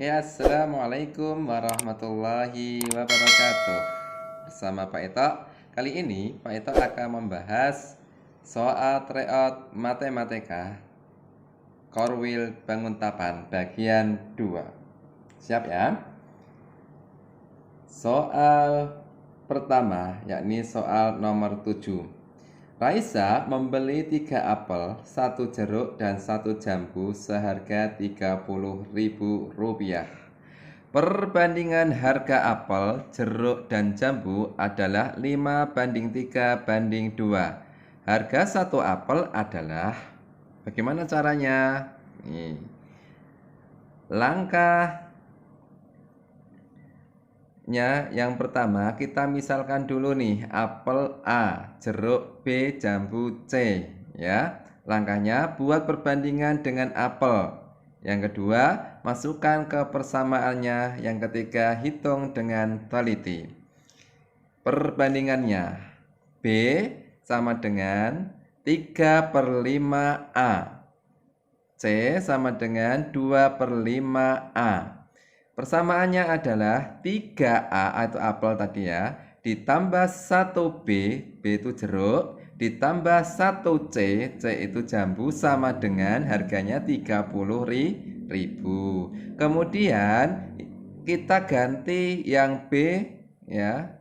Oke, assalamualaikum warahmatullahi wabarakatuh. Bersama Pak Eto, kali ini Pak Eto akan membahas soal tryout matematika Korwil Banguntapan bagian 2. Siap ya? Soal pertama yakni soal nomor 7. Raisa membeli 3 apel, 1 jeruk, dan 1 jambu seharga Rp30.000. Perbandingan harga apel, jeruk, dan jambu adalah 5:3:2. Harga 1 apel adalah, bagaimana caranya? Nih, langkah yang pertama kita misalkan dulu nih apel A, jeruk B, jambu C ya. Langkahnya buat perbandingan dengan apel. Yang kedua, masukkan ke persamaannya. Yang ketiga, hitung dengan teliti. Perbandingannya B sama dengan 3/5A, C sama dengan 2/5A. Persamaannya adalah 3A atau apel tadi ya, ditambah 1B, B itu jeruk, ditambah 1C, C itu jambu, sama dengan harganya 30.000. Kemudian kita ganti yang B ya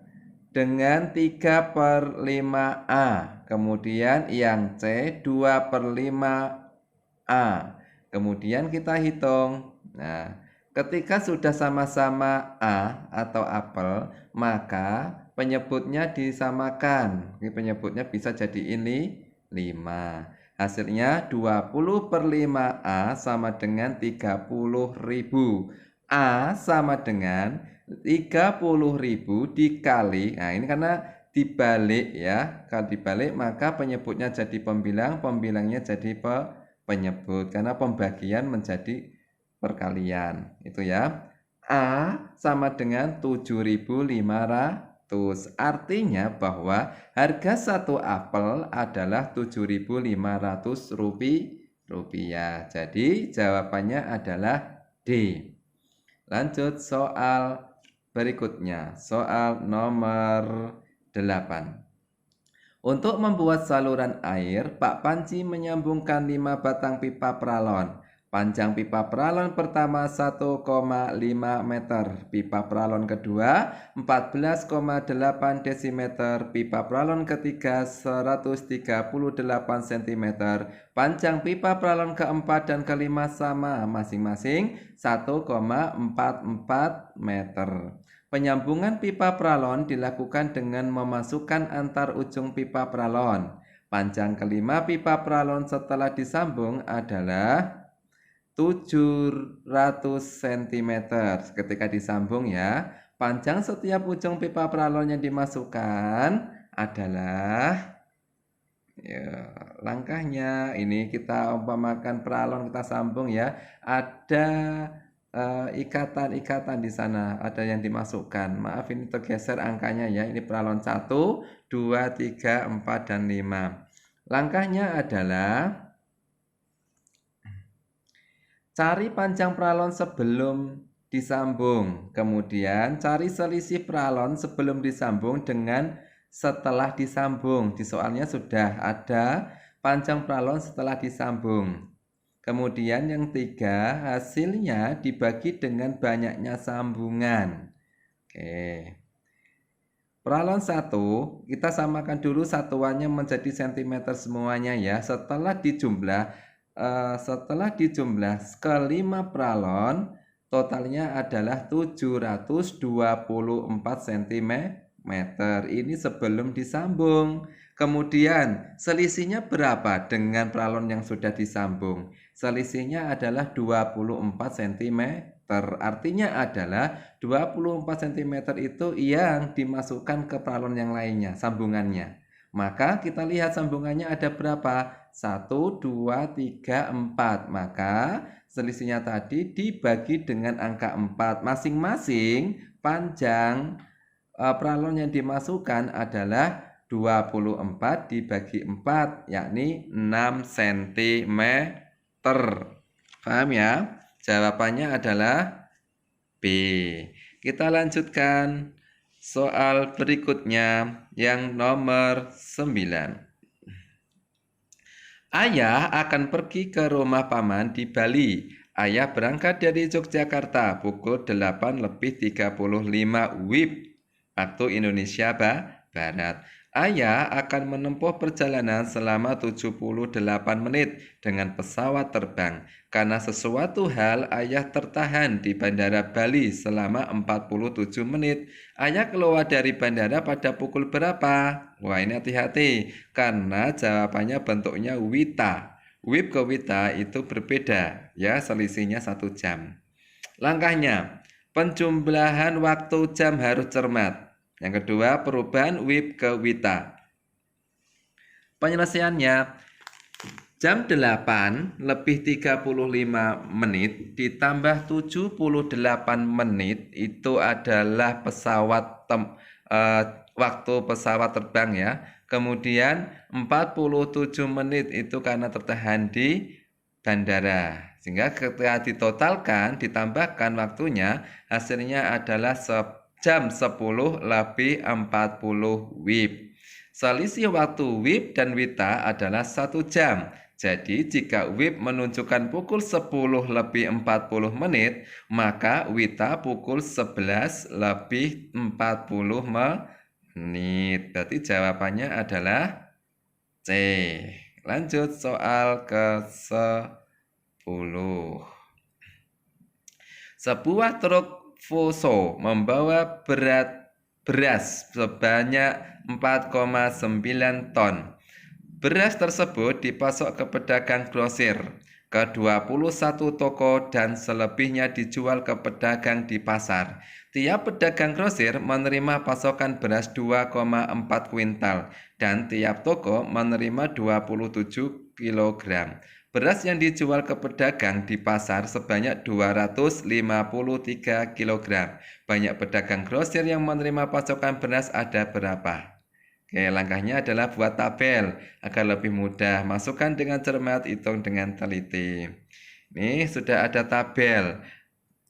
dengan 3/5A. Kemudian yang C 2/5A. Kemudian kita hitung. Nah, ketika sudah sama-sama A atau apel, maka penyebutnya disamakan. Ini penyebutnya bisa jadi ini 5. Hasilnya 20/5A sama dengan 30.000. A sama dengan 30.000 dikali. Nah, ini karena dibalik ya. Kalau dibalik maka penyebutnya jadi pembilang, pembilangnya jadi penyebut. Karena pembagian menjadi perkalian itu ya. A sama dengan 7.500. Artinya bahwa harga 1 apel adalah 7.500 rupiah. Jadi jawabannya adalah D. Lanjut soal berikutnya, soal nomor 8. Untuk membuat saluran air, Pak Panji menyambungkan 5 batang pipa peralon. Panjang pipa peralon pertama 1,5 meter, pipa peralon kedua 14,8 desimeter, pipa peralon ketiga 138 cm, panjang pipa peralon keempat dan kelima sama, masing-masing 1,44 meter. Penyambungan pipa peralon dilakukan dengan memasukkan antar ujung pipa peralon. Panjang kelima pipa peralon setelah disambung adalah 700 cm. Ketika disambung ya, panjang setiap ujung pipa peralon yang dimasukkan adalah ya, langkahnya ini kita umpamakan peralon kita sambung ya, ada ikatan-ikatan di sana, ada yang dimasukkan. Maaf ini tergeser angkanya ya. Ini peralon 1, 2, 3, 4 dan 5. Langkahnya adalah cari panjang peralon sebelum disambung. Kemudian cari selisih peralon sebelum disambung dengan setelah disambung. Di soalnya sudah ada panjang peralon setelah disambung. Kemudian yang 3, hasilnya dibagi dengan banyaknya sambungan. Oke. Peralon 1, kita samakan dulu satuannya menjadi cm semuanya ya. Setelah dijumlah kelima peralon, totalnya adalah 724 cm. Ini sebelum disambung. Kemudian selisihnya berapa dengan peralon yang sudah disambung? Selisihnya adalah 24 cm. Artinya adalah 24 cm itu yang dimasukkan ke peralon yang lainnya, sambungannya. Maka kita lihat sambungannya ada berapa? 1, 2, 3, 4. Maka selisihnya tadi dibagi dengan angka 4. Masing-masing panjang peralon yang dimasukkan adalah 24 dibagi 4, yakni 6 cm. Paham ya? Jawabannya adalah B. Kita lanjutkan soal berikutnya yang nomor 9. Ayah akan pergi ke rumah paman di Bali. Ayah berangkat dari Yogyakarta pukul 8:35 WIB waktu Indonesia Barat. Ayah akan menempuh perjalanan selama 78 menit dengan pesawat terbang. Karena sesuatu hal, ayah tertahan di Bandara Bali selama 47 menit. Ayah keluar dari bandara pada pukul berapa? Wah, ini hati-hati karena jawabannya bentuknya wita. WIB ke wita itu berbeda, ya, selisihnya 1 jam. Langkahnya, penjumlahan waktu jam harus cermat. Yang kedua, perubahan WIB ke wita. Penyelesaiannya, jam 8:35 menit ditambah 78 menit itu adalah waktu pesawat terbang ya. Kemudian 47 menit itu karena tertahan di bandara. Sehingga ketika ditotalkan, ditambahkan waktunya, hasilnya adalah jam 10 lebih 40 WIB. Selisih waktu WIB dan wita adalah 1 jam. Jadi jika WIB menunjukkan pukul 10 lebih 40 menit, maka wita pukul 11 lebih 40 menit. Berarti jawabannya adalah C. Lanjut soal ke-10. Sebuah truk Fuso membawa beras sebanyak 4,9 ton. Beras tersebut dipasok ke pedagang grosir ke 21 toko dan selebihnya dijual ke pedagang di pasar. Tiap pedagang grosir menerima pasokan beras 2,4 kuintal dan tiap toko menerima 27 kg. Beras yang dijual ke pedagang di pasar sebanyak 253 kg. Banyak pedagang grosir yang menerima pasokan beras ada berapa? Oke, langkahnya adalah buat tabel agar lebih mudah. Masukkan dengan cermat, hitung dengan teliti. Ini sudah ada tabel.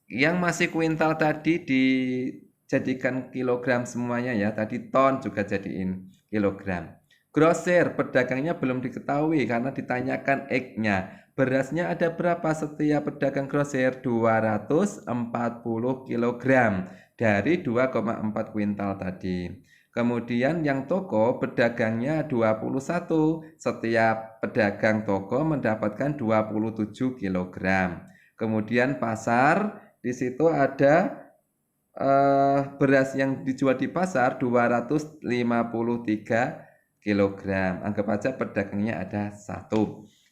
Yang masih kuintal tadi dijadikan kilogram semuanya ya. Tadi ton juga jadiin kilogram. Grosir, pedagangnya belum diketahui karena ditanyakan X-nya. Berasnya ada berapa setiap pedagang grosir? 240 kg dari 2,4 kuintal tadi. Kemudian yang toko pedagangnya 21. Setiap pedagang toko mendapatkan 27 kg. Kemudian pasar, di situ ada beras yang dijual di pasar 253 kg. Anggap aja pedagangnya ada 1.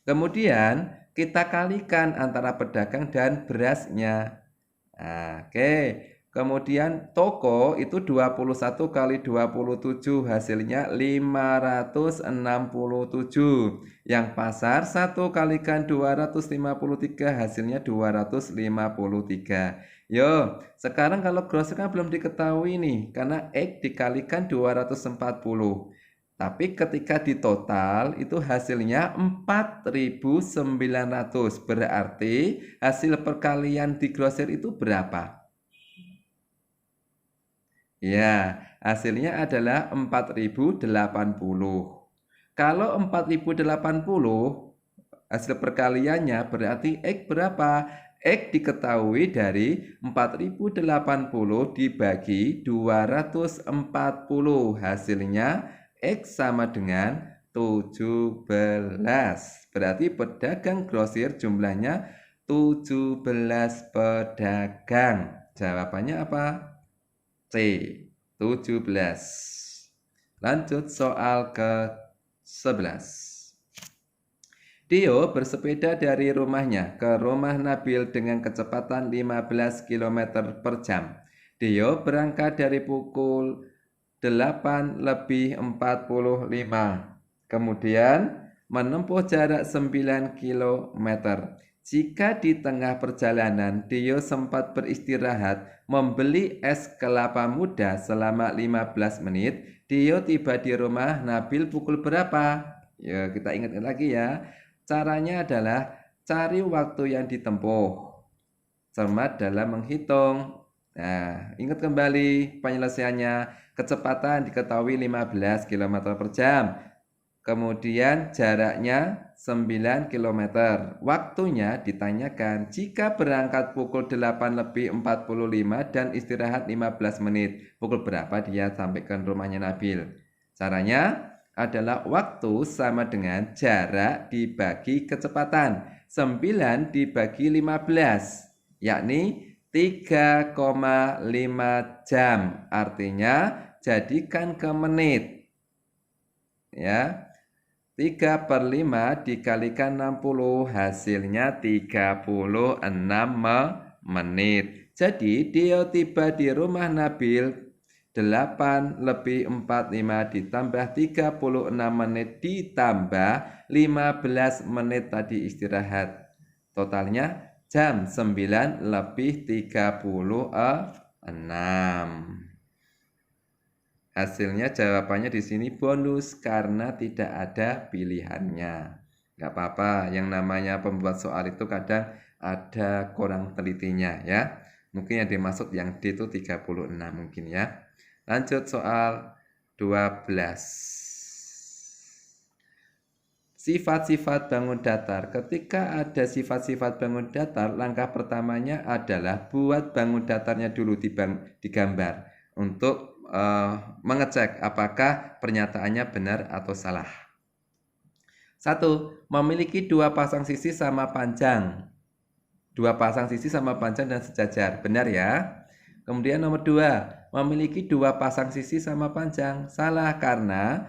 Kemudian kita kalikan antara pedagang dan berasnya. Nah, oke. Kemudian toko itu 21 kali 27 hasilnya 567. Yang pasar 1 kalikan 253 hasilnya 253. Yo, sekarang kalau grosir kan belum diketahui nih karena X dikalikan 240. Tapi ketika ditotal itu hasilnya 4.900. Berarti hasil perkalian di grosir itu berapa? Ya, hasilnya adalah 4080. Kalau 4080 hasil perkaliannya berarti X berapa? X diketahui dari 4080 dibagi 240. Hasilnya X sama dengan 17. Berarti pedagang grosir jumlahnya 17 pedagang. Jawabannya apa? C. 17. Lanjut soal ke-11. Dio bersepeda dari rumahnya ke rumah Nabil dengan kecepatan 15 km per jam. Dio berangkat dari pukul 8:45. Kemudian menempuh jarak 9 km. Jika di tengah perjalanan Dio sempat beristirahat membeli es kelapa muda selama 15 menit, Dio tiba di rumah Nabil pukul berapa? Ya, kita ingat lagi ya. Caranya adalah cari waktu yang ditempuh. Cermat dalam menghitung. Nah, ingat kembali penyelesaiannya. Kecepatan diketahui 15 km per jam. Kemudian jaraknya 9 km. Waktunya ditanyakan jika berangkat pukul 8:45 dan istirahat 15 menit. Pukul berapa dia sampai ke rumahnya Nabil? Caranya adalah waktu sama dengan jarak dibagi kecepatan. 9 dibagi 15, yakni 3,5 jam. Artinya jadikan ke menit. Ya, 3/5 dikalikan 60, hasilnya 36 menit. Jadi dia tiba di rumah Nabil 8:45 ditambah 36 menit ditambah 15 menit tadi istirahat. Totalnya jam 9 lebih 36. Hasilnya jawabannya di sini bonus karena tidak ada pilihannya. Nggak apa-apa, yang namanya pembuat soal itu kadang ada kurang telitinya ya. Mungkin yang dimaksud yang D itu 36 mungkin ya. Lanjut soal 12. Sifat-sifat bangun datar. Ketika ada sifat-sifat bangun datar, langkah pertamanya adalah buat bangun datarnya dulu digambar untuk mengecek apakah pernyataannya benar atau salah. 1. Memiliki dua pasang sisi sama panjang. Dua pasang sisi sama panjang dan sejajar. Benar ya? Kemudian nomor 2. Memiliki dua pasang sisi sama panjang. Salah karena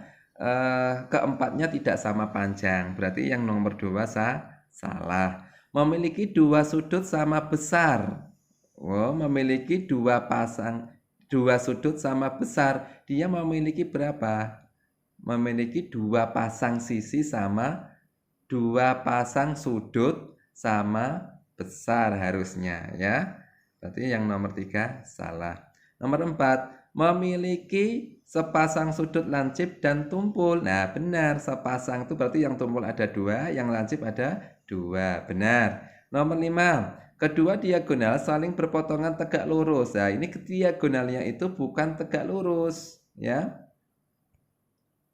keempatnya tidak sama panjang. Berarti yang nomor 2 salah. Memiliki dua sudut sama besar. Memiliki dua sudut sama besar. Dia memiliki berapa? Memiliki dua pasang sisi sama dua pasang sudut sama besar harusnya ya. Berarti yang nomor 3 salah. Nomor 4, memiliki sepasang sudut lancip dan tumpul. Nah, benar, sepasang itu berarti yang tumpul ada 2, yang lancip ada 2. Benar. Nomor 5, kedua diagonal saling berpotongan tegak lurus. Nah, ini diagonalnya itu bukan tegak lurus, ya.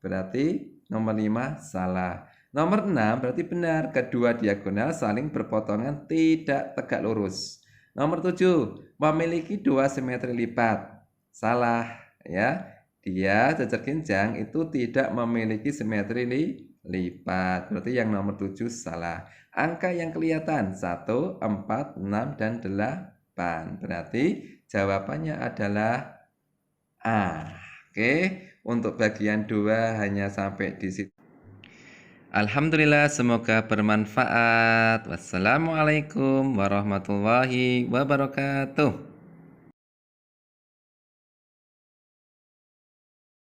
Berarti nomor 5 salah. Nomor 6 berarti benar, kedua diagonal saling berpotongan tidak tegak lurus. Nomor 7, memiliki dua simetri lipat. Salah, ya. Dia jajar ginjang itu tidak memiliki simetri lipat. Berarti yang nomor 7 salah. Angka yang kelihatan 1, 4, 6, dan 8. Berarti jawabannya adalah A. Oke, untuk bagian 2 hanya sampai di situ. Alhamdulillah, semoga bermanfaat. Wassalamualaikum warahmatullahi wabarakatuh.